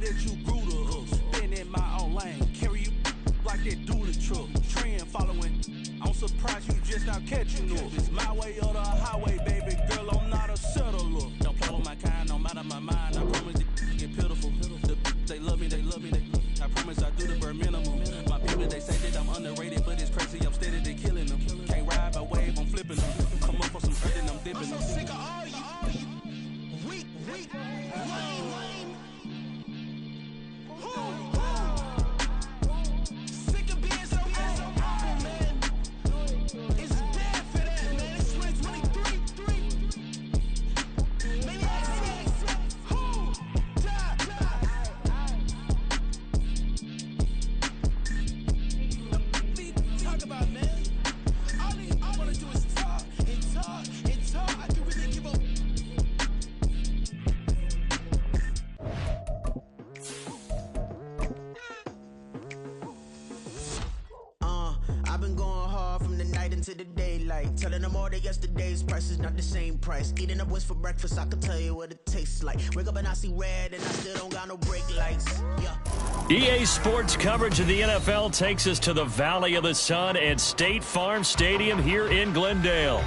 that you grew to us. Been in my own lane, carry you like that do the truck. Trend following, I'm surprised you just not catching up. It's my way or the highway, baby girl, I'm not a settler. Don't play with my kind, no matter my mind. I promise they get pitiful. They love me, I promise I do the bare minimum. My people, they say that I'm underrated, but it's crazy, I'm steady, they killing them. Can't ride my wave, I'm flipping them. Come up for some earth and I'm dipping them. I'm so sick of all you weak, lame. Sick of being so old, man. It's bad for that, man. It's 2023. Maybe who die. Talk about, man. All I wanna do is talk and talk and talk. I can really give up. I've been going hard from the night into the daylight, telling them all that yesterday's price is not the same price. Eating up wings for breakfast, I can tell you what it tastes like. Wake up and I see red and I still don't got no brake lights. Yeah. EA Sports coverage of the NFL takes us to the Valley of the Sun and State Farm Stadium here in Glendale.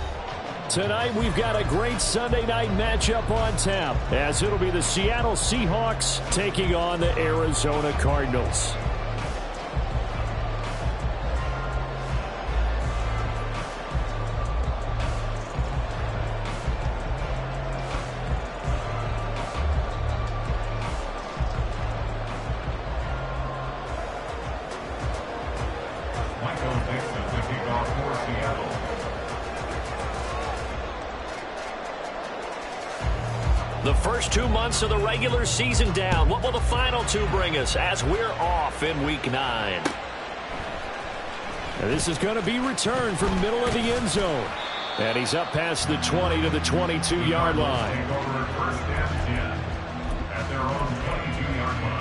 Tonight we've got a great Sunday night matchup on tap, as it'll be the Seattle Seahawks taking on the Arizona Cardinals. The first 2 months of the regular season down. What will the final two bring us as we're off in Week 9? And this is going to be returned from middle of the end zone. And he's up past the 20 to the 22-yard line. Take over first and 10 at their own 22-yard line.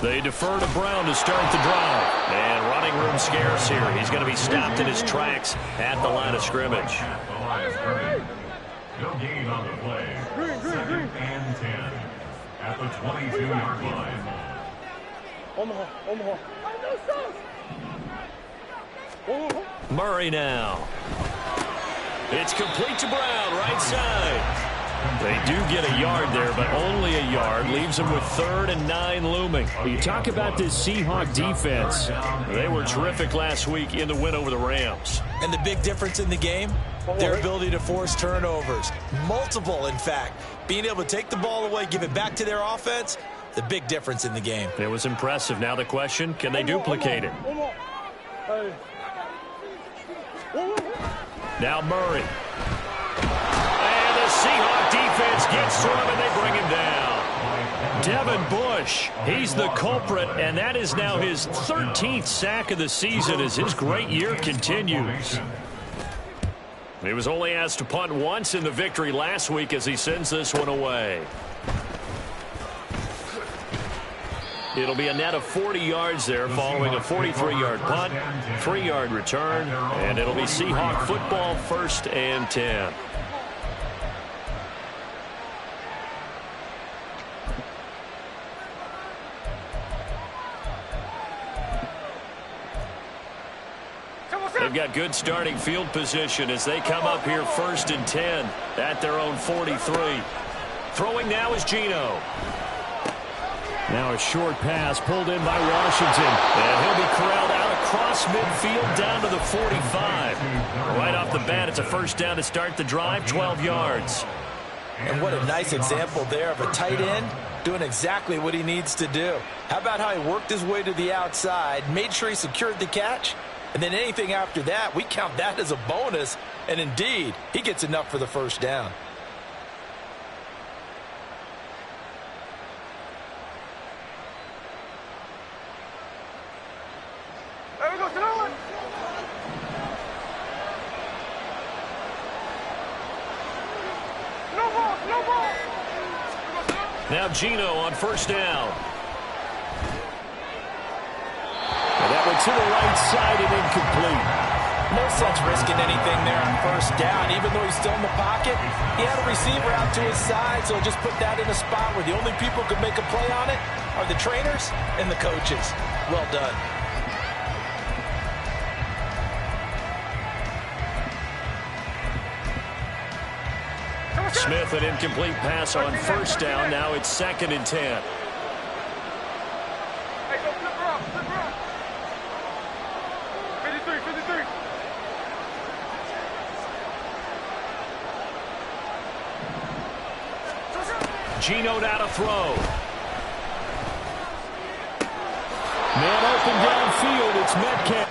They defer to Brown to start the drive. And running room scarce here. He's going to be stopped in his tracks at the line of scrimmage. No gain on the play. Second and 10 at the 22-yard line. Murray now. It's complete to Brown, right side. They do get a yard there, but only a yard. Leaves them with 3rd and 9 looming. You talk about this Seahawk defense. They were terrific last week in the win over the Rams. And the big difference in the game, their ability to force turnovers. Multiple, in fact. Being able to take the ball away, give it back to their offense, the big difference in the game. It was impressive. Now the question, can they duplicate it? Now Murray. And the Seahawk defense gets to him, and they bring him down. Devin Bush, he's the culprit, and that is now his 13th sack of the season as his great year continues. He was only asked to punt once in the victory last week as he sends this one away. It'll be a net of 40 yards there following a 43-yard punt, 3-yard return, and it'll be Seahawk football 1st and 10. They've got good starting field position as they come up here 1st and 10 at their own 43. Throwing now is Geno. Now a short pass pulled in by Washington. And he'll be corralled out across midfield down to the 45. Right off the bat, it's a first down to start the drive, 12 yards. And what a nice example there of a tight end doing exactly what he needs to do. How about how he worked his way to the outside, made sure he secured the catch, and then anything after that, we count that as a bonus. And indeed, he gets enough for the first down. Now Geno on first down. And that went to the right side and incomplete. No sense risking anything there on first down. Even though he's still in the pocket, he had a receiver out to his side, so just put that in a spot where the only people who can make a play on it are the trainers and the coaches. Well done. Smith, an incomplete pass on first down. Now it's 2nd and 10. Geno now to throw. Man open downfield. It's Metcalf.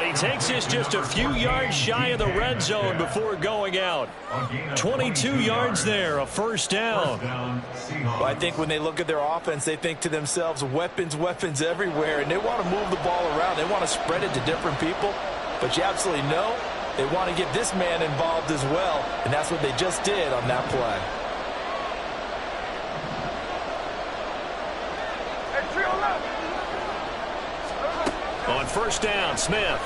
He takes this just a few yards shy of the red zone before going out. 22 yards there, a first down. Well, I think when they look at their offense, they think to themselves, weapons, weapons everywhere, and they want to move the ball around. They want to spread it to different people, but you absolutely know they want to get this man involved as well, and that's what they just did on that play. On first down, Smith.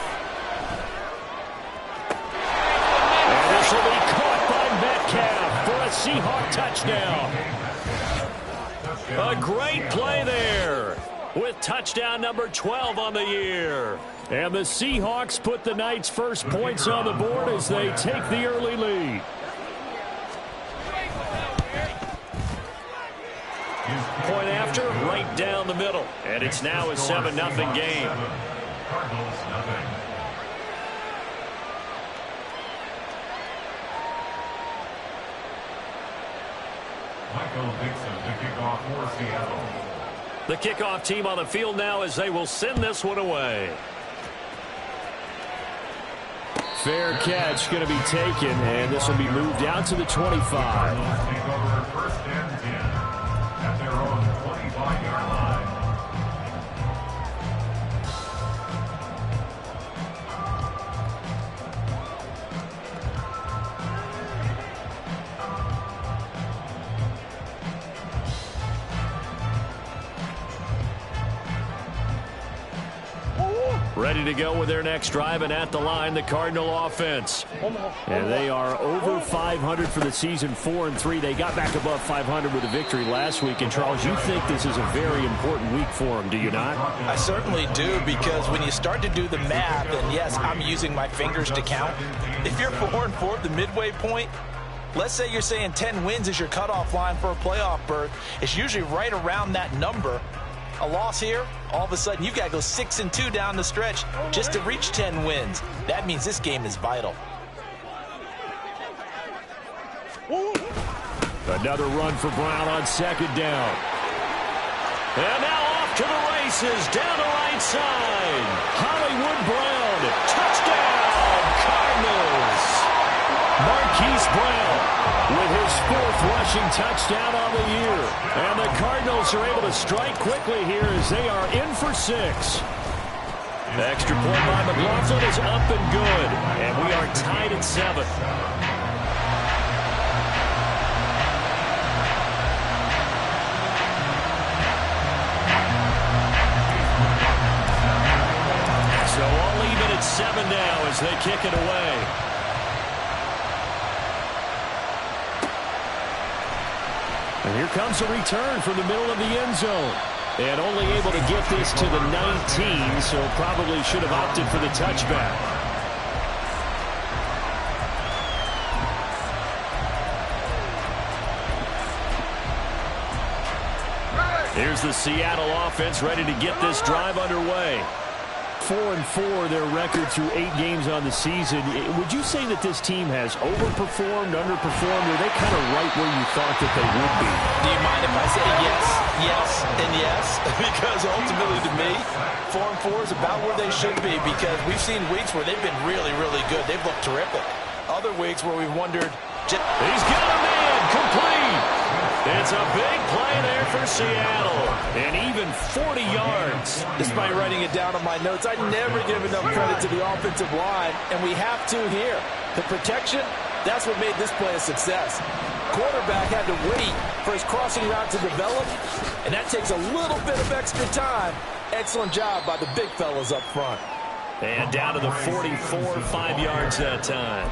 And this will be caught by Metcalf for a Seahawk touchdown. A great play there with touchdown number 12 on the year. And the Seahawks put the night's first points on the board as they take the early lead. Point after, right down the middle. And it's now a 7-0 game. Cardinals, nothing. Michael Dixon to kick off for Seattle. The kickoff team on the field now as they will send this one away. Fair catch going to be taken, and this will be moved out to the 25. Cardinals take over first and 10 at their own 25-yard line. Ready to go with their next drive, and at the line, the Cardinal offense. And they are over 500 for the season, 4-3. They got back above 500 with a victory last week. And, Charles, you think this is a very important week for them, do you not? I certainly do, because when you start to do the math, and yes, I'm using my fingers to count, if you're 4-4 at the midway point, let's say you're saying 10 wins is your cutoff line for a playoff berth. It's usually right around that number. A loss here, all of a sudden you've got to go 6-2 down the stretch just to reach 10 wins. That means this game is vital. Another run for Brown on second down. And now off to the races, down the right side. Hollywood Brown, touchdown, Cardinals. Marquise Brown with his 4th rushing touchdown on the year. And the Cardinals are able to strike quickly here as they are in for 6. The extra point by McLaughlin is up and good. And we are tied at 7. So all even at 7 now as they kick it away. And here comes a return from the middle of the end zone. And only able to get this to the 19, so probably should have opted for the touchback. Here's the Seattle offense ready to get this drive underway. 4-4 their record through 8 games on the season. Would you say that this team has overperformed, underperformed, or are they kind of right where you thought that they would be? Do you mind if I say yes, yes, and yes? Because ultimately to me, 4-4 is about where they should be, because we've seen weeks where they've been really, really good. They've looked terrific. Other weeks where we've wondered. He's got a man, complete. It's a big play there for Seattle, and even 40 yards. Despite writing it down on my notes, I never give enough credit to the offensive line, and we have to here. The protection, that's what made this play a success. Quarterback had to wait for his crossing route to develop, and that takes a little bit of extra time. Excellent job by the big fellas up front. And down to the 44, 5 yards that time.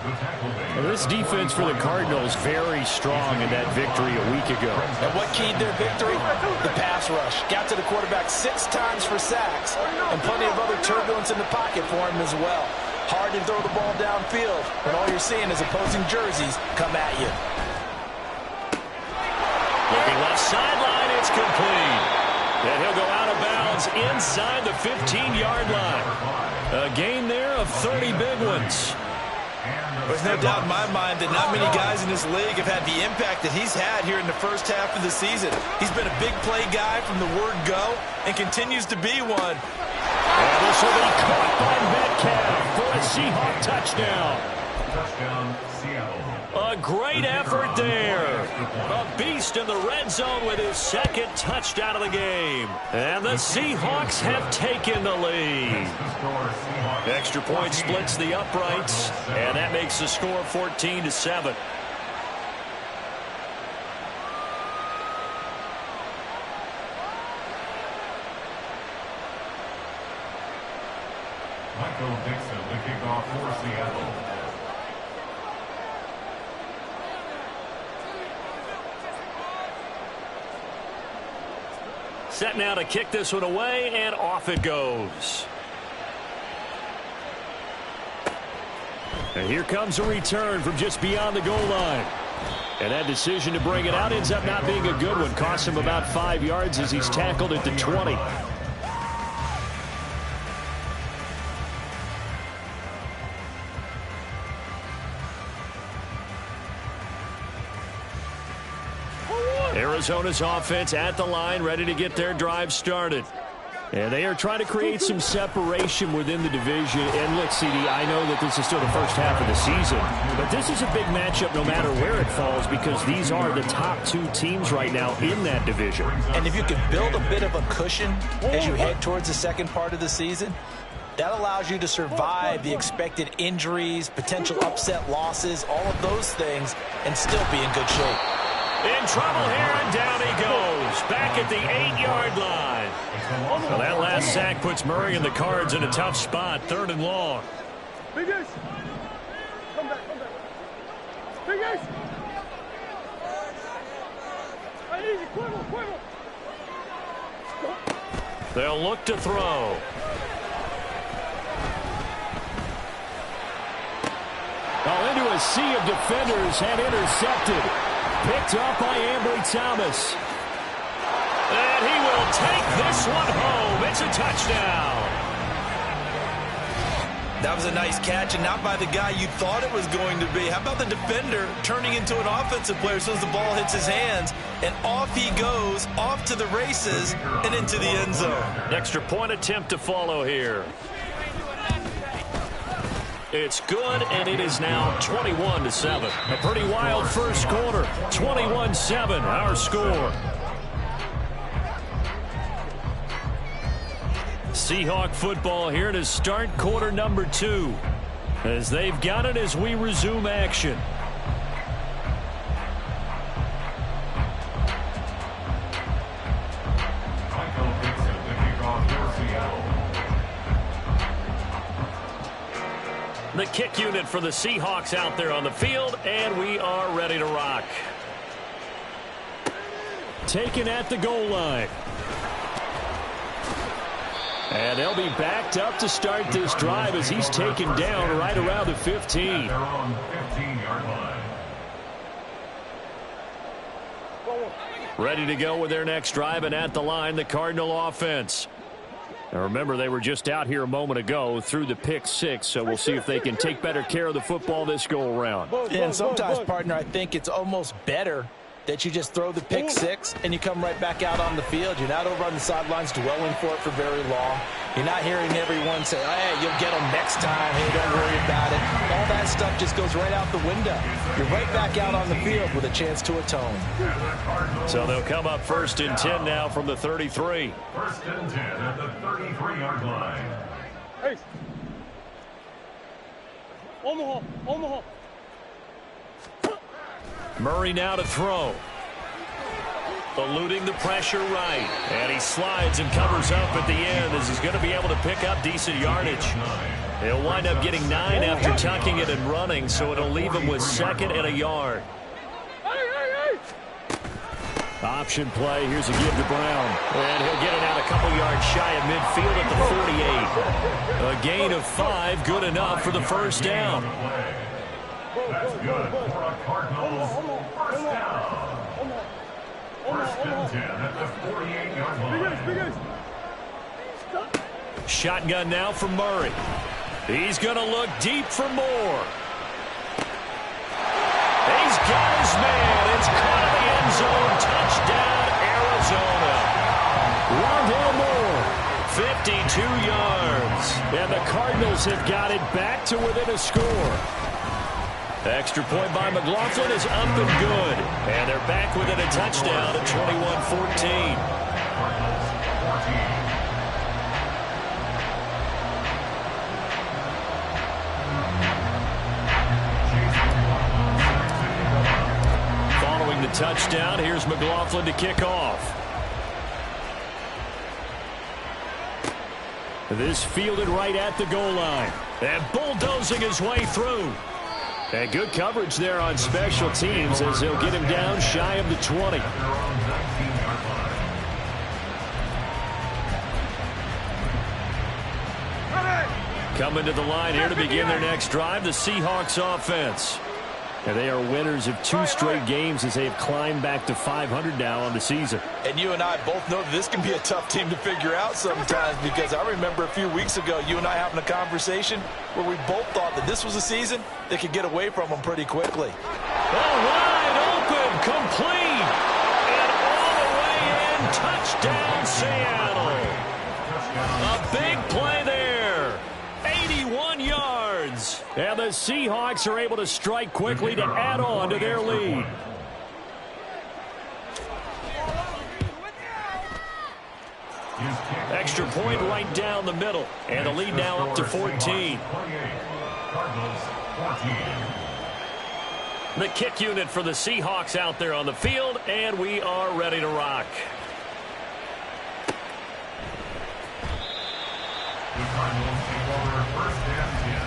Well, this defense for the Cardinals very strong in that victory a week ago. And what keyed their victory? The pass rush. Got to the quarterback 6 times for sacks, and plenty of other turbulence in the pocket for him as well. Hard to throw the ball downfield when all you're seeing is opposing jerseys come at you. Looking left sideline, it's complete. And he'll go out of bounds inside the 15-yard line. A gain there of 30 big ones. There's no doubt in my mind that not many guys in this league have had the impact that he's had here in the first half of the season. He's been a big play guy from the word go and continues to be one. And this will be caught by Metcalf for a Seahawks touchdown. Touchdown, Seattle. A great effort there. A beast in the red zone with his 2nd touchdown of the game. And the Seahawks have taken the lead. Extra point splits the uprights, and that makes the score 14-7. Michael Dixon, the kickoff for Seattle. Set now to kick this one away, and off it goes. And here comes a return from just beyond the goal line. And that decision to bring it out ends up not being a good one. Costs him about 5 yards as he's tackled at the 20. Arizona's offense at the line, ready to get their drive started. And they are trying to create some separation within the division. And look, CD, I know that this is still the first half of the season, but this is a big matchup no matter where it falls, because these are the top 2 teams right now in that division. And if you can build a bit of a cushion as you head towards the second part of the season, that allows you to survive the expected injuries, potential upset losses, all of those things, and still be in good shape. In trouble here, and down he goes. back at the 8-yard line. Well, that last sack puts Murray and the Cards in a tough spot, 3rd and long. Big Ace. Come back. Big Ace. Easy, quiver. They'll look to throw. Into a sea of defenders and intercepted. Picked up by Ambry Thomas. And he will take this one home. It's a touchdown. That was a nice catch, and not by the guy you thought it was going to be. How about the defender turning into an offensive player as soon as the ball hits his hands, and off he goes, off to the races, and into the end zone. Extra point attempt to follow here. It's good, and it is now 21-7. A pretty wild first quarter. 21-7, our score. Seahawk football here to start quarter number 2. As they've got it as we resume action. The kick unit for the Seahawks out there on the field, and we are ready to rock. Taken at the goal line. And they'll be backed up to start this drive as he's taken down right around the 15. Ready to go with their next drive, and at the line, the Cardinal offense. Now remember, they were just out here a moment ago through the pick 6, so we'll see if they can take better care of the football this go-around. And sometimes, partner, I think it's almost better that you just throw the pick 6 and you come right back out on the field. You're not over on the sidelines dwelling for it for very long. You're not hearing everyone say, hey, you'll get them next time. Hey, don't worry about it. All that stuff just goes right out the window. You're right back out on the field with a chance to atone. So they'll come up 1st and 10 now from the 33. 1st and 10 at the 33-yard line. Hey. Omaha. Murray now to throw. Eluding the pressure right. And he slides and covers up at the end as he's going to be able to pick up decent yardage. He'll wind up getting 9 after tucking it and running, so it'll leave him with 2nd and a yard. Option play. Here's a give to Brown. And he'll get it out a couple yards shy of midfield at the 48. A gain of 5, good enough for the first down. That's good for a Cardinals first down. 1st and 10 at the 48-yard line. Shotgun now from Murray. He's going to look deep for more. He's got his man. It's caught in the end zone. Touchdown, Arizona. Rondale Moore, 52 yards. And the Cardinals have got it back to within a score. Extra point by McLaughlin is up and good. And they're back within a touchdown at 21-14. Following the touchdown, here's McLaughlin to kick off. This fielded right at the goal line. And bulldozing his way through. And good coverage there on special teams as they'll get him down shy of the 20. Coming to the line here to begin their next drive, the Seahawks offense. And they are winners of 2 straight games as they have climbed back to 500 now on the season. And you and I both know that this can be a tough team to figure out sometimes, because I remember a few weeks ago you and I having a conversation where we both thought that this was a season that could get away from them pretty quickly. Oh, wide open, complete, and all the way in, touchdown Seattle. A big play there, 81 yards. And the Seahawks are able to strike quickly to add on to their lead. Extra point right down the middle. And the lead now up to 14. The kick unit for the Seahawks out there on the field, and we are ready to rock. The Cardinals take over first and 10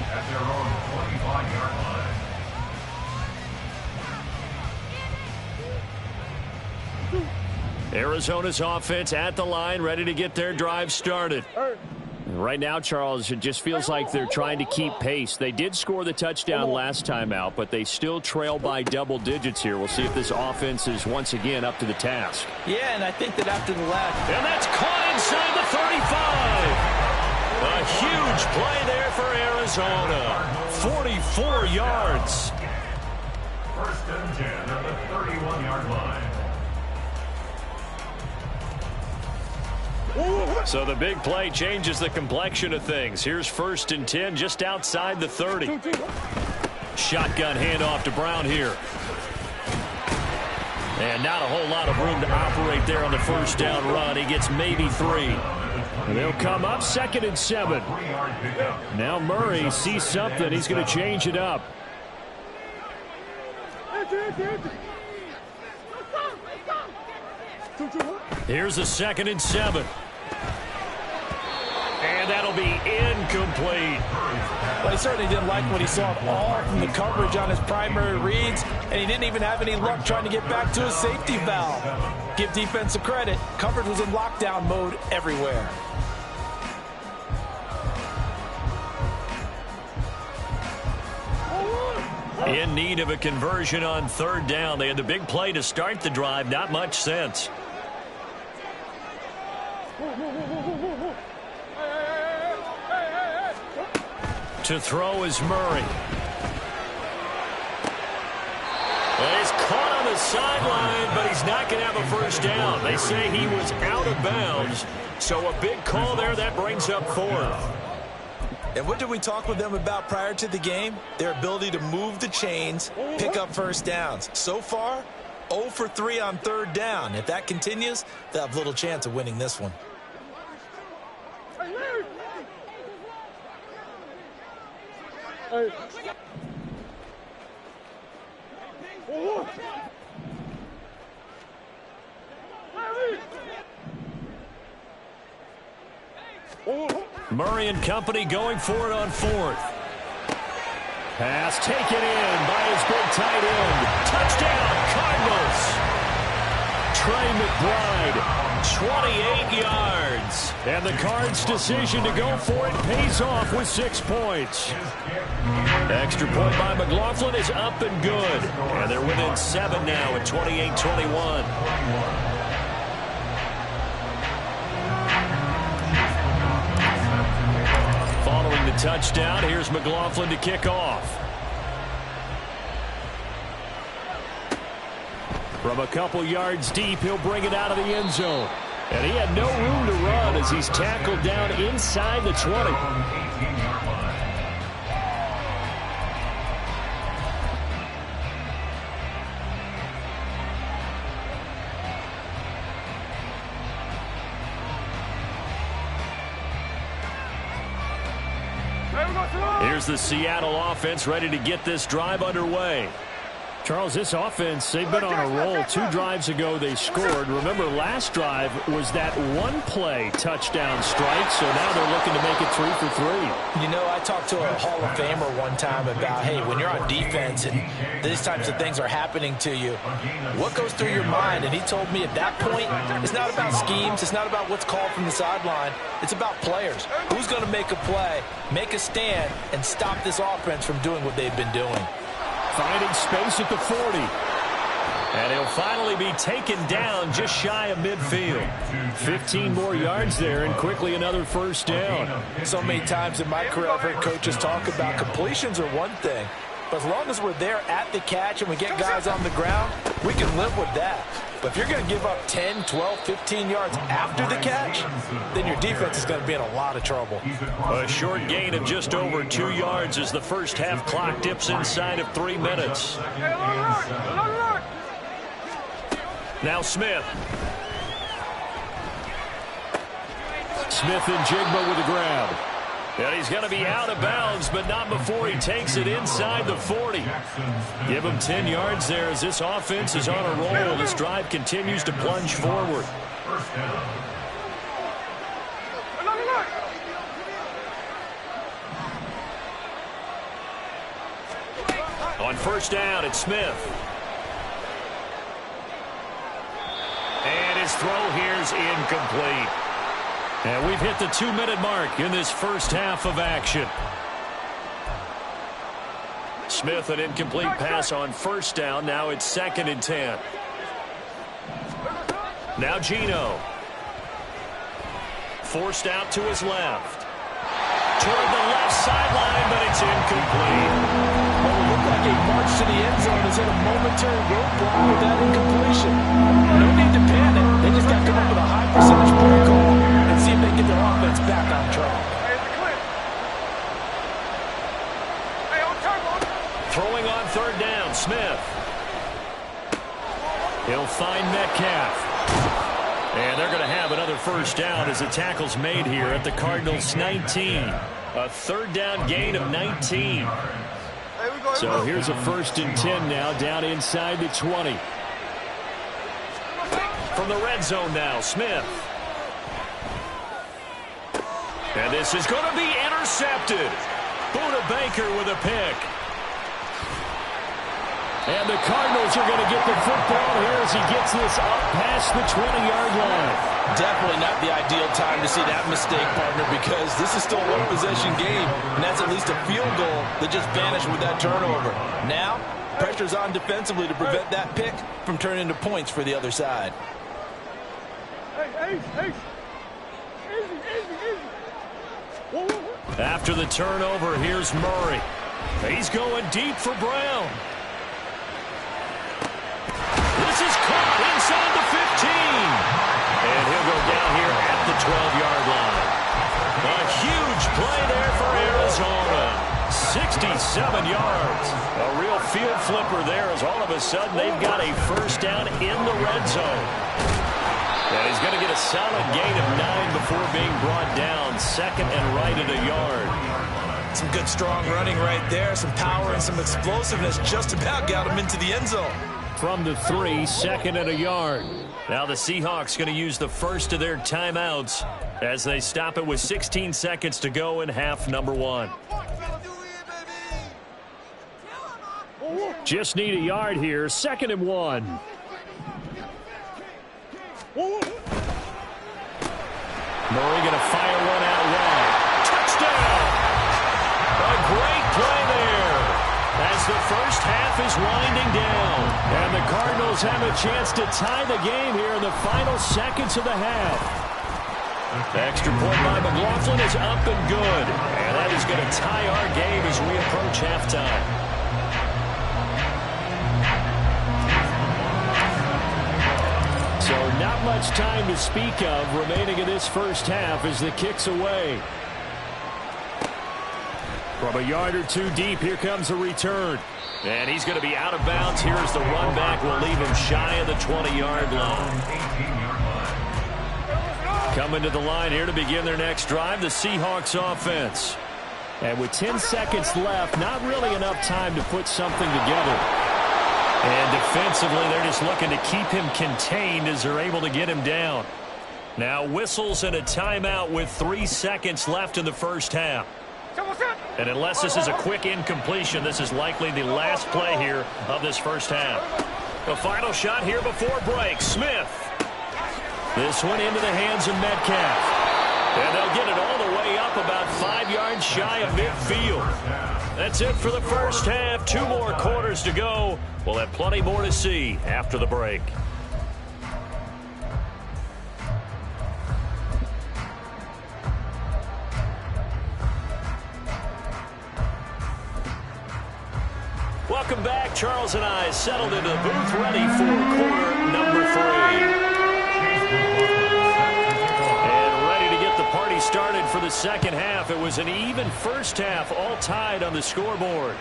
at their own 25-yard line. Arizona's offense at the line, ready to get their drive started. Right now, Charles, it just feels like they're trying to keep pace. They did score the touchdown last time out, but they still trail by double digits here. We'll see if this offense is once again up to the task. Yeah, and I think that after the last... And that's caught inside the 35. A huge play there for Arizona. 44 yards. First and 10 at the 31-yard line. So the big play changes the complexion of things. Here's first and 10 just outside the 30. Shotgun handoff to Brown here. And not a whole lot of room to operate there on the first down run. He gets maybe 3. And they'll come up 2nd and 7. Now Murray sees something. He's going to change it up. Here's a 2nd and 7. And that'll be incomplete. Well, he certainly didn't like what he saw all from the coverage on his primary reads, and he didn't even have any luck trying to get back to his safety valve. Give defense a credit. Coverage was in lockdown mode everywhere. In need of a conversion on 3rd down. They had the big play to start the drive. Not much sense. To throw is Murray. And he's caught on the sideline, but he's not going to have a first down. They say he was out of bounds. So a big call there. That brings up 4th. And what did we talk with them about prior to the game? Their ability to move the chains, pick up first downs. So far, 0 for 3 on 3rd down. If that continues, they'll have little chance of winning this one. Murray and company going for it on 4th. Pass taken in by his big tight end. Touchdown, Cardinals. Trey McBride, 28 yards. And the Cards' decision to go for it pays off with 6 points. Extra point by McLaughlin is up and good. And they're within 7 now at 28-21. Following the touchdown, here's McLaughlin to kick off. From a couple yards deep, he'll bring it out of the end zone. And he had no room to run as he's tackled down inside the 20. Here's the Seattle offense ready to get this drive underway. Charles, this offense, they've been on a roll. 2 drives ago they scored. Remember, last drive was that one-play touchdown strike, so now they're looking to make it 3 for 3. You know, I talked to a Hall of Famer one time about, hey, when you're on defense and these types of things are happening to you, what goes through your mind? And he told me at that point, it's not about schemes. It's not about what's called from the sideline. It's about players. Who's going to make a play, make a stand, and stop this offense from doing what they've been doing? Finding space at the 40. And he'll finally be taken down just shy of midfield. 15 more yards there and quickly another first down. So many times in my career I've heard coaches talk about completions are one thing. But as long as we're there at the catch and we get guys on the ground, we can live with that. But if you're going to give up 10, 12, 15 yards after the catch, then your defense is going to be in a lot of trouble. A short gain of just over 2 yards as the first half clock dips inside of 3 minutes. Now Smith. Smith and Jigba with a grab. And he's going to be out of bounds, but not before he takes it inside the 40. Give him 10 yards there as this offense is on a roll. This drive continues to plunge forward. On first down, it's Smith. And his throw here's incomplete. And we've hit the 2-minute mark in this first half of action. Smith, an incomplete pass on first down. Now it's 2nd and 10. Now Geno. Forced out to his left. Toward the left sideline, but it's incomplete. Well, it looked like a march to the end zone has hit a momentary roadblock with that incompletion. No need to panic. They just got to come up with a high percentage play call and see if they can get their offense back on track. Throwing on third down, Smith. He'll find Metcalf. And they're going to have another first down as the tackle's made here at the Cardinals' 19. A third down gain of 19. So here's a 1st and 10 now down inside the 20. From the red zone now, Smith. And this is going to be intercepted. Buda Baker with a pick. And the Cardinals are going to get the football here as he gets this up past the 20-yard line. Definitely not the ideal time to see that mistake, partner, because this is still a one-possession game, and that's at least a field goal that just vanished with that turnover. Now, pressure's on defensively to prevent that pick from turning into points for the other side. Hey. Easy. Whoa. After the turnover, here's Murray. He's going deep for Brown. This is caught inside the 15. And he'll go down here at the 12-yard line. A huge play there for Arizona. 67 yards. A real field flipper there as all of a sudden they've got a first down in the red zone. And he's going to get a solid gain of 9 before being brought down. 2nd and right at a yard. Some good strong running right there. Some power and some explosiveness just about got him into the end zone. From the 3, 2nd and a yard. Now the Seahawks going to use the first of their timeouts as they stop it with 16 seconds to go in half number 1. Just need a yard here. 2nd and 1. Murray going to fire one out wide. Touchdown! A great play there as the first half is winding down. And the Cardinals have a chance to tie the game here in the final seconds of the half. The extra point by McLaughlin is up and good. And that is going to tie our game as we approach halftime. So not much time to speak of remaining in this first half as the kick's away. From a yard or two deep, here comes a return. And he's going to be out of bounds. Here's the run back. We'll leave him shy of the 20-yard line. Coming to the line here to begin their next drive, the Seahawks offense. And with 10 seconds left, not really enough time to put something together. And defensively, they're just looking to keep him contained as they're able to get him down. Now whistles and a timeout with 3 seconds left in the first half. And unless this is a quick incompletion, this is likely the last play here of this first half. The final shot here before break. Smith. This one into the hands of Metcalf. And they'll get it all the way up about 5 yards shy of midfield. That's it for the first half. 2 more quarters to go. We'll have plenty more to see after the break. Welcome back. Charles and I settled into the booth ready for quarter number 3. Party started for the second half. It was an even first half, all tied on the scoreboard.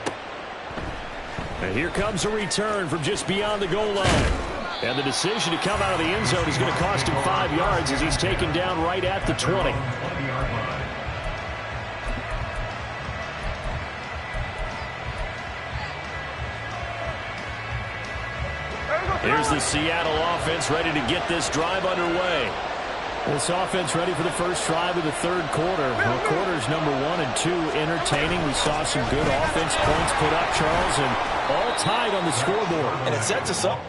And here comes a return from just beyond the goal line. And the decision to come out of the end zone is going to cost him 5 yards as he's taken down right at the 20. Here's the Seattle offense ready to get this drive underway. This offense ready for the first drive of the third quarter. Well, quarters number 1 and 2 entertaining. We saw some good offense points put up, Charles, and all tied on the scoreboard. And it sets us up.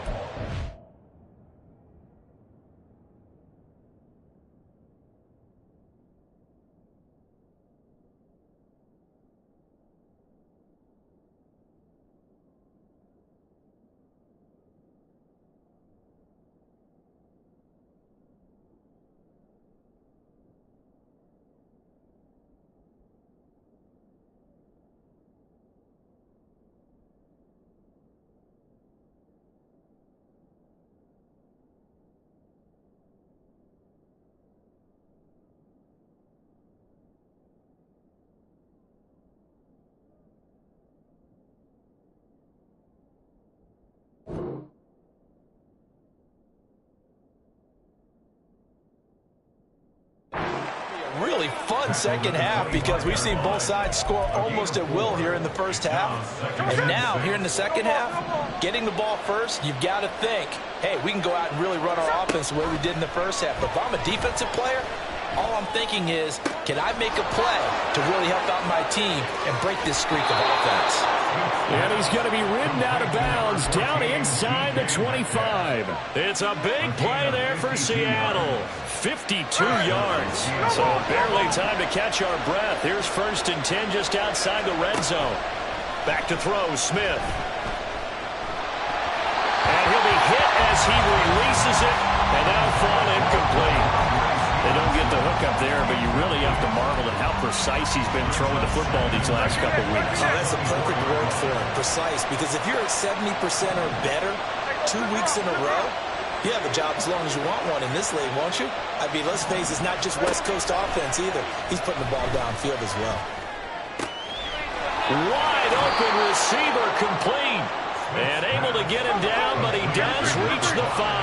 Really fun second half because we've seen both sides score almost at will here in the first half. And now, here in the second half, getting the ball first, you've got to think, hey, we can go out and really run our offense the way we did in the first half. But if I'm a defensive player, all I'm thinking is, can I make a play to really help out my team and break this streak of offense? And he's going to be ridden out of bounds down inside the 25. It's a big play there for Seattle. 52 yards. So barely time to catch our breath. Here's 1st and 10 just outside the red zone. Back to throw, Smith. And he'll be hit as he releases it. And now fall incomplete. They don't get the hook up there, but you really have to marvel at how precise he's been throwing the football these last couple weeks. Oh, that's a perfect word for it, precise, because if you're at 70% or better 2 weeks in a row, you have a job as long as you want one in this league, won't you? I mean, let's face it, it's not just West Coast offense either. He's putting the ball downfield as well. Wide open receiver complete. And able to get him down, but he does reach the 5.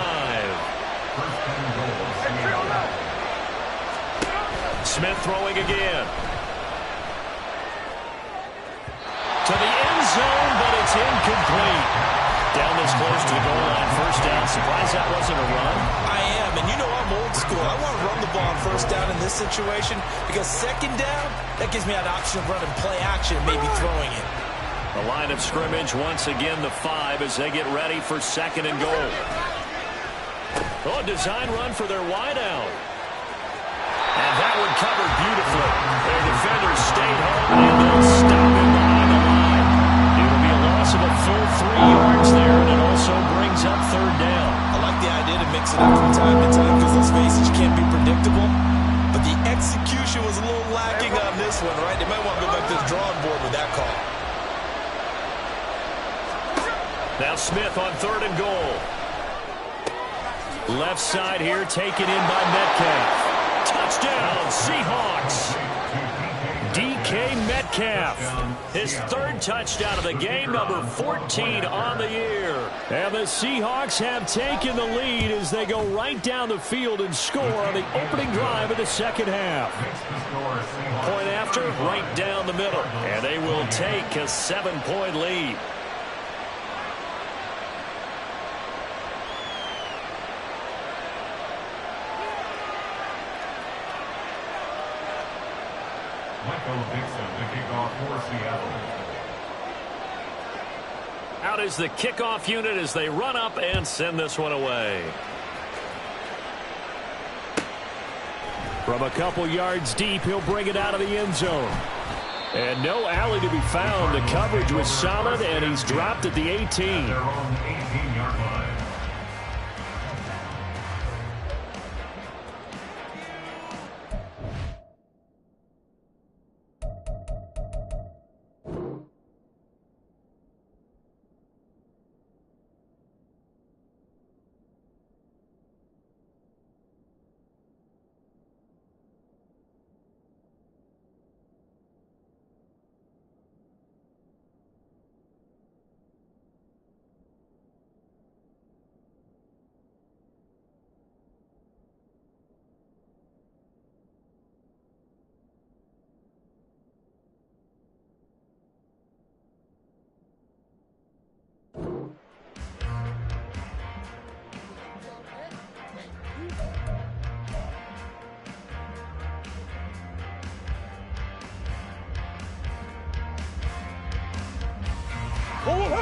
Smith throwing again. To the end zone, but it's incomplete. Down this close to the goal line, first down. Surprised that wasn't a run. I am, and you know I'm old school. I want to run the ball on first down in this situation because second down, that gives me an option of running play action and maybe throwing it. The line of scrimmage, once again the 5 as they get ready for 2nd and goal. Oh, a design run for their wideout. And that one covered beautifully. Their defenders stayed home, and they'll stop him behind the line. It'll be a loss of a full 3 yards there, and it also brings up 3rd down. I like the idea to mix it up from time to time because, let's face it, you can't be predictable. But the execution was a little lacking on this one, right? They might want to go back to the drawing board with that call. Now Smith on 3rd and goal. Left side here, taken in by Metcalf. Touchdown, Seahawks. DK Metcalf. His 3rd touchdown of the game, number 14 on the year. And the Seahawks have taken the lead as they go right down the field and score on the opening drive of the second half. Point after, right down the middle. And they will take a 7-point lead. Out is the kickoff unit as they run up and send this one away. From a couple yards deep, he'll bring it out of the end zone. And no alley to be found. The coverage was solid, and he's dropped at the 18.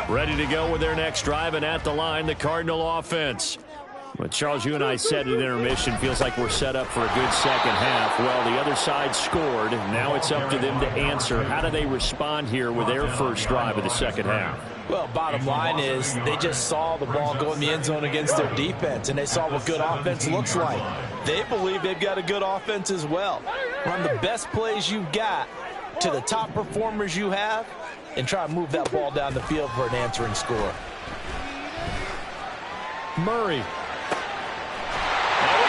Ready to go with their next drive, and at the line, the Cardinal offense. Well, Charles, you and I said at intermission, feels like we're set up for a good second half. Well, the other side scored. Now it's up to them to answer. How do they respond here with their first drive of the second half? Well, bottom line is they just saw the ball go in the end zone against their defense, and they saw what good offense looks like. They believe they've got a good offense as well. Run the best plays you've got to the top performers you have, and try to move that ball down the field for an answering score. Murray.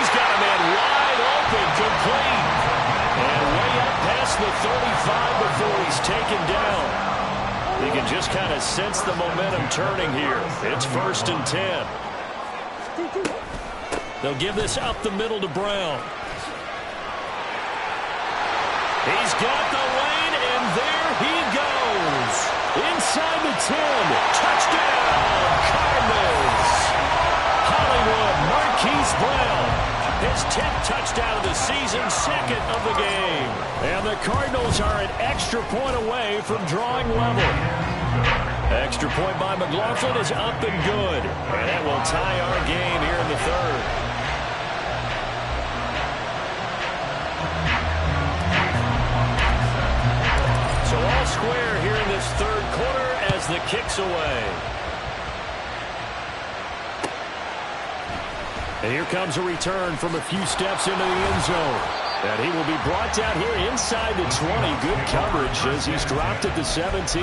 He's got a man wide open, complete. And way up past the 35 before he's taken down. You can just kind of sense the momentum turning here. It's 1st and 10. They'll give this up the middle to Brown. He's got the lane, and there he goes. Inside the 10. Touchdown, Cardinals. Hollywood Marquise Brown. His 10th touchdown of the season, 2nd of the game. And the Cardinals are an extra point away from drawing level. Extra point by McLaughlin is up and good. And that will tie our game here in the 3rd. So all square here in this 3rd quarter as the kick's away. And here comes a return from a few steps into the end zone. And he will be brought down here inside the 20. Good coverage as he's dropped at the 17.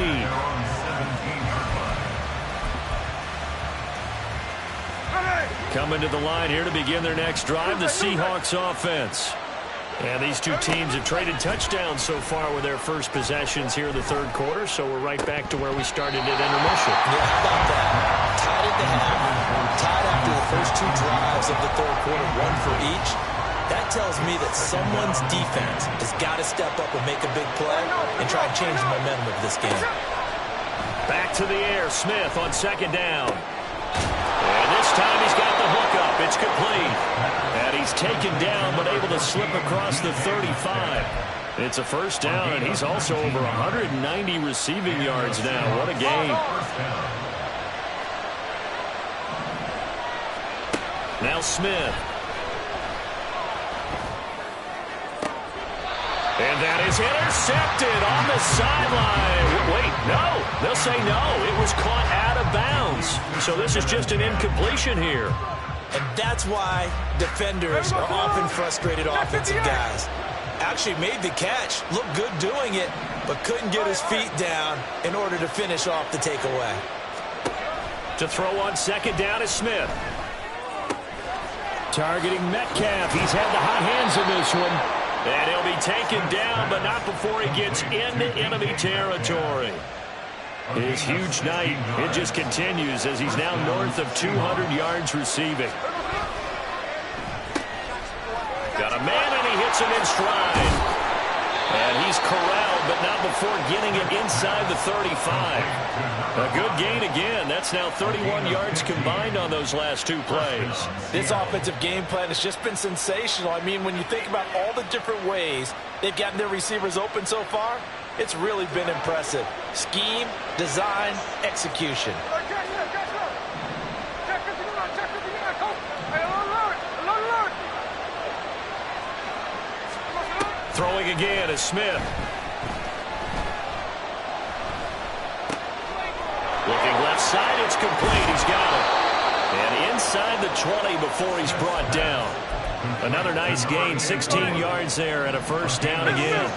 Coming to the line here to begin their next drive, the Seahawks offense. And these two teams have traded touchdowns so far with their first possessions here in the 3rd quarter, so we're right back to where we started at intermission. Yeah, how about that? Tied at the half. Tied after the first 2 drives of the 3rd quarter, 1 for each. That tells me that someone's defense has got to step up and make a big play and try and change the momentum of this game. Back to the air, Smith on 2nd down. And this time he's got the hook up. It's complete. And he's taken down but able to slip across the 35. It's a 1st down, and he's also over 190 receiving yards now. What a game. Now Smith. And that is intercepted on the sideline. Wait, no. They'll say no. It was caught out of bounds. So this is just an incompletion here. And that's why defenders are often frustrated offensive guys. Actually made the catch, looked good doing it, but couldn't get his feet down in order to finish off the takeaway. To throw on 2nd down is Smith. Targeting Metcalf. He's had the hot hands in this one. And he'll be taken down, but not before he gets into enemy territory. His huge night, it just continues as he's now north of 200 yards receiving. Got a man, and he hits him in stride. And he's corralled, but not before getting it inside the 35. A good gain again. That's now 31 yards combined on those last 2 plays. This offensive game plan has just been sensational. I mean, when you think about all the different ways they've gotten their receivers open so far, it's really been impressive. Scheme, design, execution. Throwing again is Smith. Looking left side, it's complete. He's got it. And inside the 20 before he's brought down. Another nice gain, 16 yards there, and a 1st down again.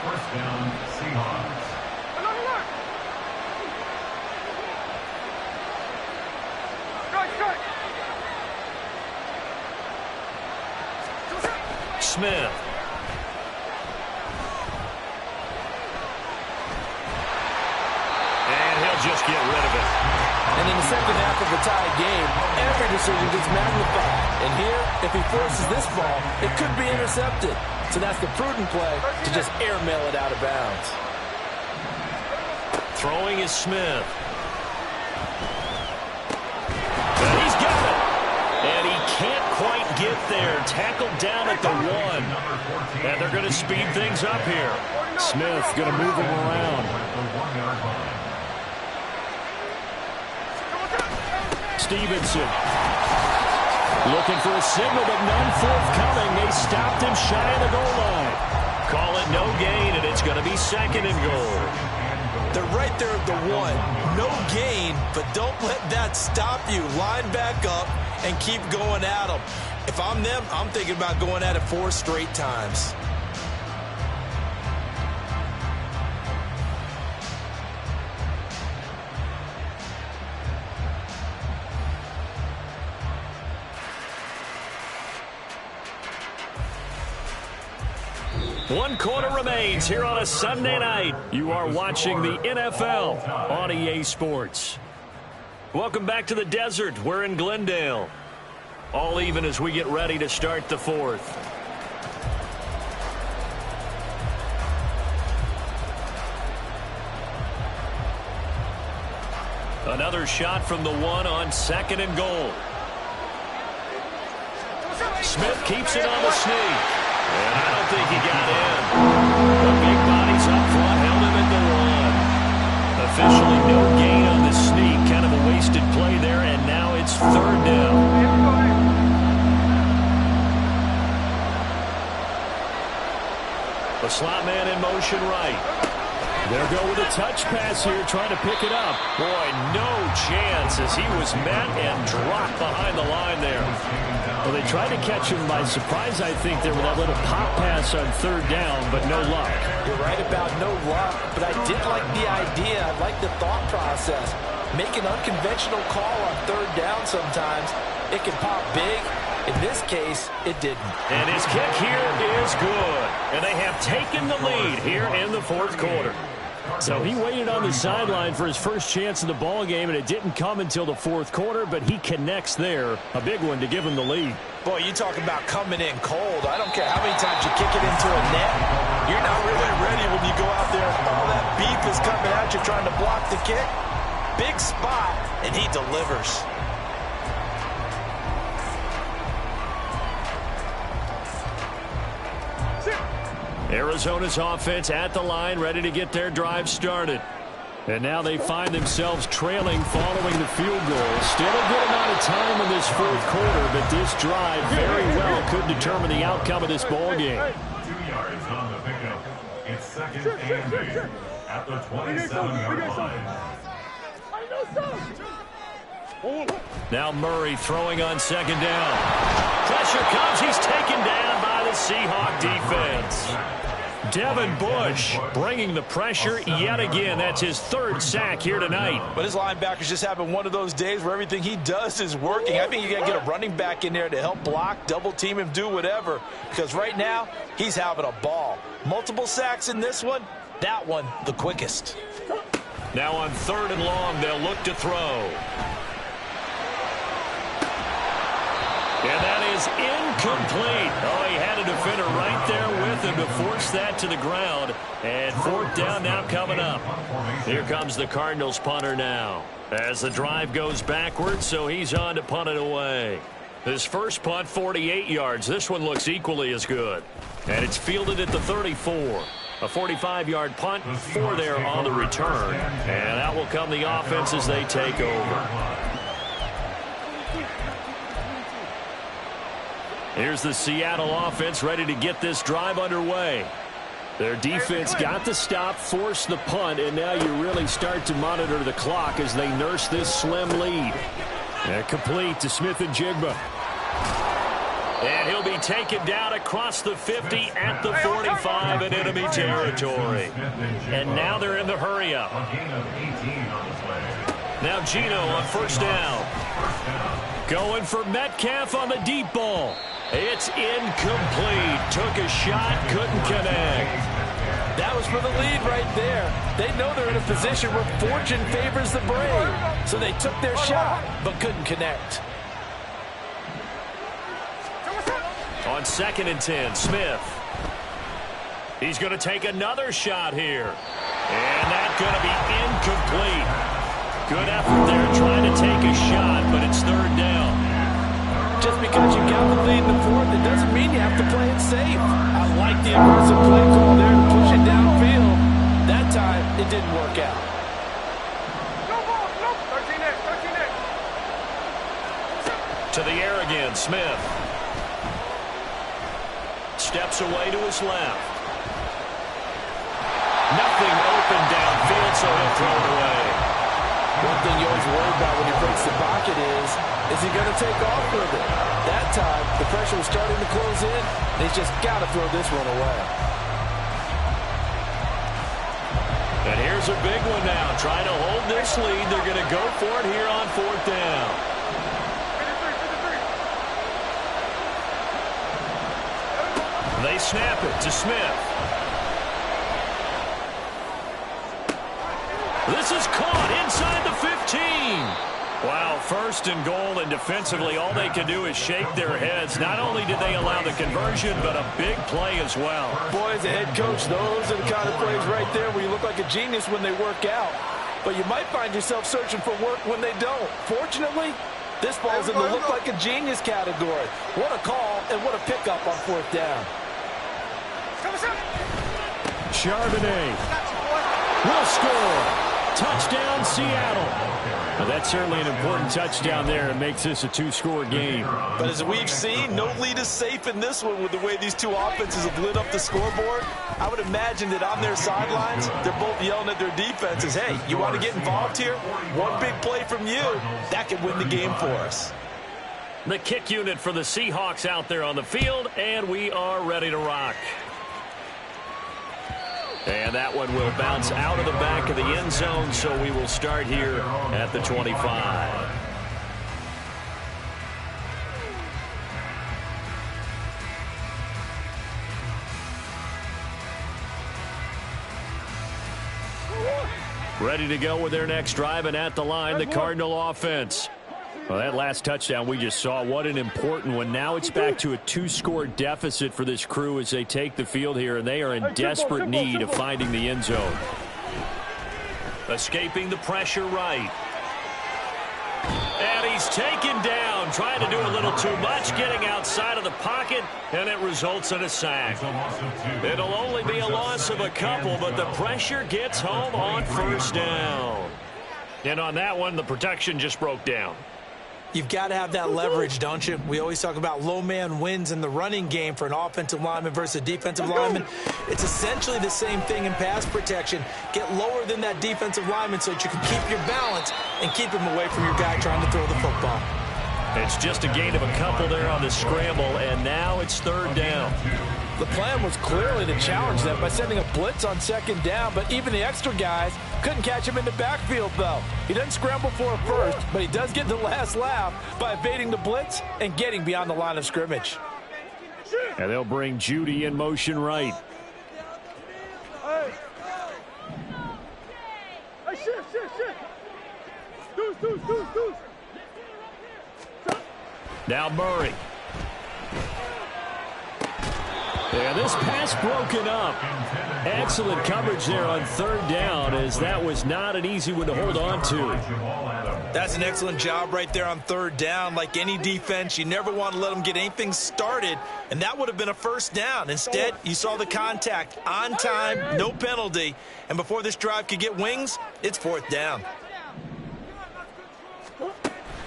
1st down, Seahawks. Smith. And he'll just get rid of it. And in the second half of the tied game, every decision gets magnified. And here, if he forces this ball, it could be intercepted. So that's the prudent play to just airmail it out of bounds. Throwing is Smith. And he's got it. And he can't quite get there. Tackled down at the 1. And they're going to speed things up here. Smith going to move him around. Stevenson. Looking for a signal, but none forthcoming. They stopped him shy of the goal line. Call it no gain, and it's going to be second and goal. They're right there at the one. No gain, but don't let that stop you. Line back up and keep going at them. If I'm them, I'm thinking about going at it 4 straight times. One quarter remains here on a Sunday night. You are watching the NFL on EA Sports. Welcome back to the desert. We're in Glendale. All even as we get ready to start the fourth. Another shot from the one on second and goal. Smith keeps it on the sneak. And I don't think he got in. The big bodies up front held him at the one. Officially no gain on the sneak. Kind of a wasted play there, and now it's third down. The slot man in motion right. They'll go with a touch pass here, trying to pick it up. Boy, no chance as he was met and dropped behind the line there. Well, they tried to catch him by surprise, I think, there with that little pop pass on third down, but no luck. You're right about no luck, but I did like the idea. I like the thought process. Make an unconventional call on third down sometimes. It can pop big. In this case, it didn't. And his kick here is good. And they have taken the lead here in the fourth quarter. So he waited on the sideline for his first chance in the ball game, and it didn't come until the fourth quarter, but he connects there. A big one to give him the lead. Boy, you talk about coming in cold. I don't care how many times you kick it into a net. You're not really ready when you go out there. All that beef is coming at you trying to block the kick. Big spot, and he delivers. Arizona's offense at the line, ready to get their drive started. And now they find themselves trailing following the field goal. Still a good amount of time in this fourth quarter, but this drive very well could determine the outcome of this ball game. 2 yards on the pickup. It's second and 8 at the 27-yard line. Now Murray throwing on second down. Pressure comes. He's taken down by the Seahawks defense. Devin Bush bringing the pressure yet again. That's his third sack here tonight. But his linebackers just having one of those days where everything he does is working. I think you got to get a running back in there to help block, double team him, do whatever. Because right now, he's having a ball. Multiple sacks in this one. That one, the quickest. Now on third and long, they'll look to throw. And that is incomplete. Oh, he had a defender right there with him to force that to the ground. And fourth down now coming up. Here comes the Cardinals punter now. As the drive goes backwards, so he's on to punt it away. His first punt, 48 yards. This one looks equally as good. And it's fielded at the 34. A 45-yard punt, 4 there on the return. And out will come the offense as they take over. Here's the Seattle offense ready to get this drive underway. Their defense got the stop, forced the punt, and now you really start to monitor the clock as they nurse this slim lead. And complete to Smith and Jigba. And he'll be taken down across the 50 at the 45 in enemy territory. And now they're in the hurry-up. Now Gino on first down. Going for Metcalf on the deep ball. It's incomplete. Took a shot, couldn't connect. That was for the lead right there. They know they're in a position where fortune favors the brave. So they took their shot, but couldn't connect. On second and 10, Smith. He's going to take another shot here. And that's going to be incomplete. Good effort there trying to take a shot, but it's third down. Just because you got the lead in the fourth, it doesn't mean you have to play it safe. I like the aggressive play call there to push it downfield. That time, it didn't work out. To the air again, Smith. Steps away to his left. Nothing open downfield, so he'll throw it away. One thing you always worry about when he breaks the pocket is he going to take off with it? That time, the pressure was starting to close in, and he's just got to throw this one away. And here's a big one now. Trying to hold this lead. They're going to go for it here on 4th down. They snap it to Smith. This is caught inside the 15. Wow, 1st and goal, and defensively all they can do is shake their heads. Not only did they allow the conversion, but a big play as well. Boy, as a head coach, those are the kind of plays right there where you look like a genius when they work out. But you might find yourself searching for work when they don't. Fortunately, this ball's in the look like a genius category. What a call and what a pickup on 4th down. Charbonnet will score. Touchdown, Seattle. Now, that's certainly an important touchdown there. It makes this a 2-score game. But as we've seen, no lead is safe in this one with the way these two offenses have lit up the scoreboard. I would imagine that on their sidelines, they're both yelling at their defenses, hey, you want to get involved here? One big play from you, that could win the game for us. The kick unit for the Seahawks out there on the field, and we are ready to rock. And that one will bounce out of the back of the end zone, so we will start here at the 25. Ready to go with their next drive, and at the line, the Cardinal offense. Well, that last touchdown we just saw, what an important one. Now it's back to a 2-score deficit for this crew as they take the field here, and they are in desperate need of finding the end zone. Escaping the pressure right. And he's taken down, trying to do a little too much, getting outside of the pocket, and it results in a sack. It'll only be a loss of a couple, but the pressure gets home on 1st down. And on that one, the protection just broke down. You've got to have that leverage, don't you? We always talk about low man wins in the running game for an offensive lineman versus a defensive lineman. It's essentially the same thing in pass protection. Get lower than that defensive lineman so that you can keep your balance and keep him away from your guy trying to throw the football. It's just a gain of a couple there on the scramble, and now it's 3rd down. The plan was clearly to challenge them by sending a blitz on 2nd down, but even the extra guys couldn't catch him in the backfield, though. He doesn't scramble for a first, but he does get the last laugh by evading the blitz and getting beyond the line of scrimmage. And they'll bring Judy in motion right. Hey, shit. Deuce. Now Murray. And this pass broken up. Excellent coverage there on 3rd down, as that was not an easy one to hold on to. That's an excellent job right there on 3rd down. Like any defense, you never want to let them get anything started, and that would have been a 1st down. Instead, you saw the contact on time, no penalty, and before this drive could get wings, it's 4th down.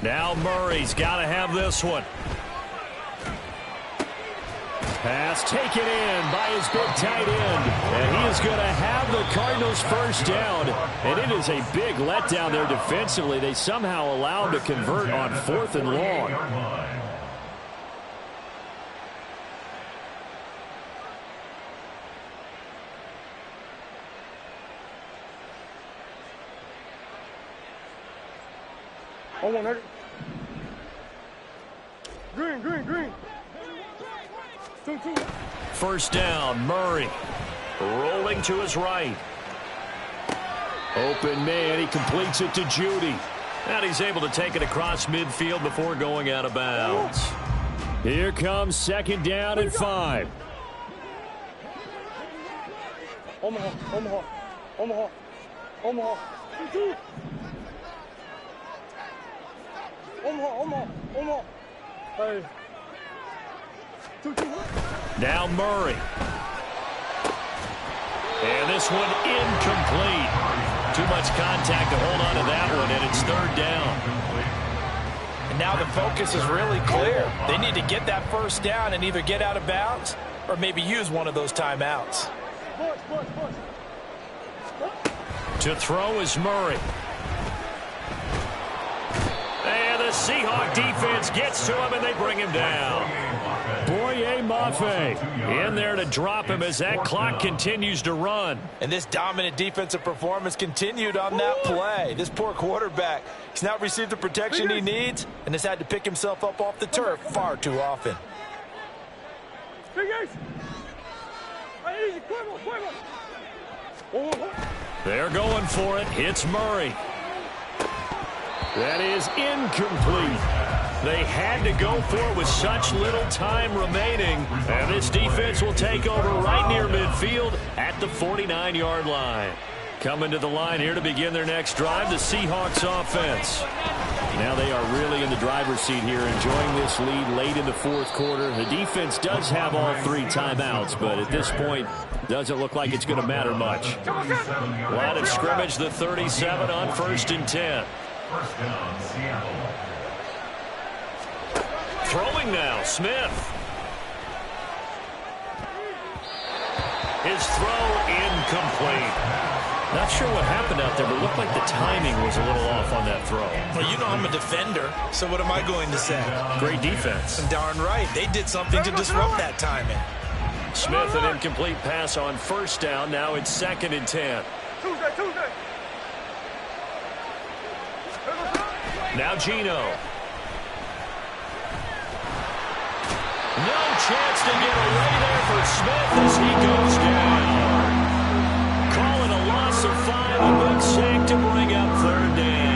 Now Murray's got to have this one. Pass taken in by his big tight end. And he is going to have the Cardinals' 1st down. And it is a big letdown there defensively. They somehow allow him to convert on 4th and long. Green. 2. 1st down, Murray rolling to his right. Open man, he completes it to Judy. And he's able to take it across midfield before going out of bounds. Here comes 2nd down and 5. Omaha. 2. Omaha. Hey. 2. Now Murray. And this one incomplete. Too much contact to hold on to that one, and it's 3rd down. And now the focus is really clear. They need to get that first down and either get out of bounds or maybe use one of those timeouts. To throw is Murray. And the Seahawk defense gets to him, and they bring him down. Boye Mafe in there to drop him as that clock continues to run. And this dominant defensive performance continued on that play. This poor quarterback, he's not received the protection he needs and has had to pick himself up off the turf far too often. They're going for it. It's Murray. That is incomplete. They had to go for it with such little time remaining. And this defense will take over right near midfield at the 49-yard line. Coming to the line here to begin their next drive, the Seahawks offense. Now they are really in the driver's seat here, enjoying this lead late in the fourth quarter. The defense does have all 3 timeouts, but at this point, doesn't look like it's going to matter much. Line of scrimmage, the 37 on 1st and 10. First down, Seattle. Throwing now, Smith. His throw incomplete. Not sure what happened out there, but it looked like the timing was a little off on that throw. Well, you know I'm a defender, so what am I going to say? Great defense. Darn right. They did something to disrupt that timing. Smith, an incomplete pass on 1st down. Now it's 2nd and 10. Tuesday. Now Gino. No chance to get away there for Smith as he goes down. Calling a loss of 5, a big sack to bring up 3rd down.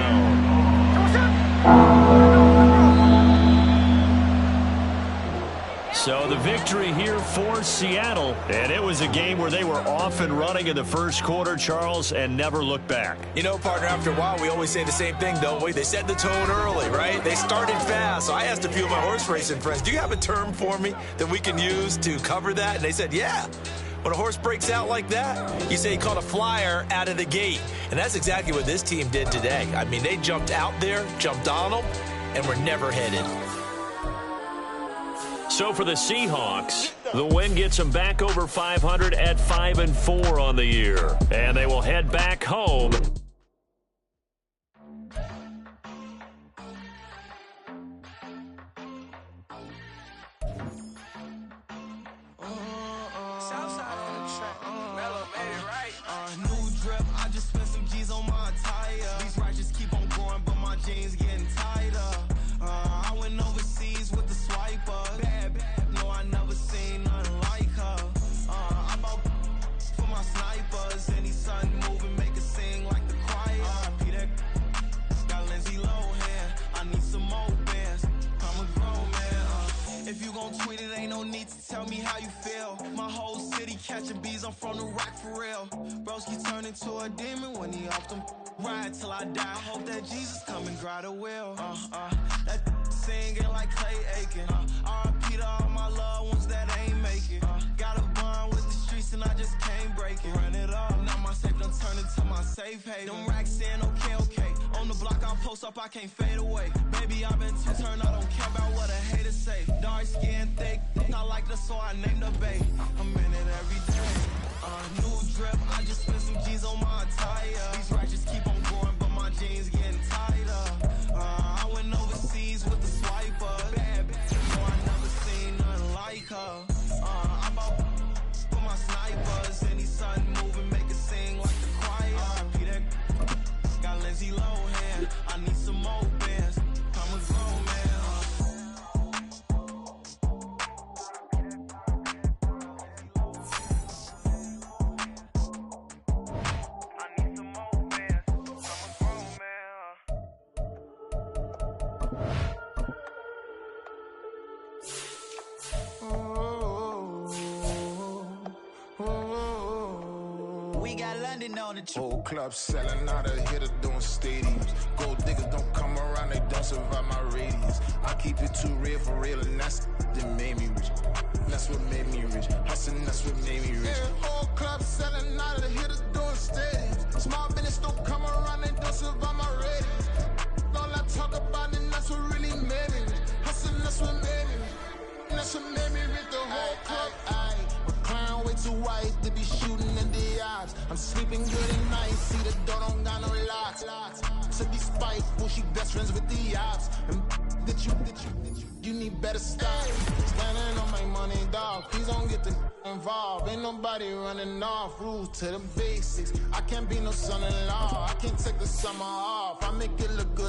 So the victory here for Seattle, and it was a game where they were off and running in the first quarter, Charles, and never looked back. You know, partner, after a while, we always say the same thing, don't we? They set the tone early, right? They started fast. So I asked a few of my horse racing friends, do you have a term for me that we can use to cover that? And they said, yeah. When a horse breaks out like that, you say he caught a flyer out of the gate. And that's exactly what this team did today. I mean, they jumped out there, jumped on them, and were never headed. So for the Seahawks, the win gets them back over 500 at 5-4 on the year. And they will head back home. New drip, I just spent some G's on my attire. These righteous keep on going, but my jeans getting tighter. I went overseas with the swiper. Bad, no, I never seen nothing like her. I bought for my snipers. Any sun moving, make it sing like the choir. Peter got Lindsay Lohan. I need some more bands. I'm a grown man. If you gon' tweet it, ain't no need to tell me how you feel. My whole city catching bees, I'm from the rack for real. Broski turn into a demon when he off them. Ride till I die. Hope that Jesus come and grab the wheel. That singing like Clay Aiken. R.I.P. to all my loved ones that ain't make it. Got a bond with the streets and I just can't break it. Run it up, now my safe done turn into my safe haven. Them racks in, okay. On the block I post up, I can't fade away. Baby, I've been too turned, I don't care about what a hater say. Dark skin, thick, I like the so I named the bay. I'm in it every day. New drip, I just spent some G's on my attire. These righteous keep on going, but my jeans getting tighter. I went overseas with the swiper. Bad, no, I never seen nothing like her. I bought for my snipers. Any sun moving, make it sing like the choir. Peter got Lindsay Lohan. I need some more bands. I'm a grown man. Whole club selling out a hitter doing stadiums. Gold diggers don't come around, they don't survive my radius. I keep it too real for real, and that's that made me rich. That's what made me rich. Hustling, that's what made me rich. Yeah, whole club selling out a hitter doing stadiums. Small business don't come around, they don't survive my radius. All I talk about, and that's what really made I'm sleeping good at night, see the door don't got no locks. To be spiteful, she best friends with the ops. And that you need better stop. Standing on my money, dog. Please don't get the involved. Ain't nobody running off. Rules to the basics. I can't be no son-in-law. I can't take the summer off. I make it look good.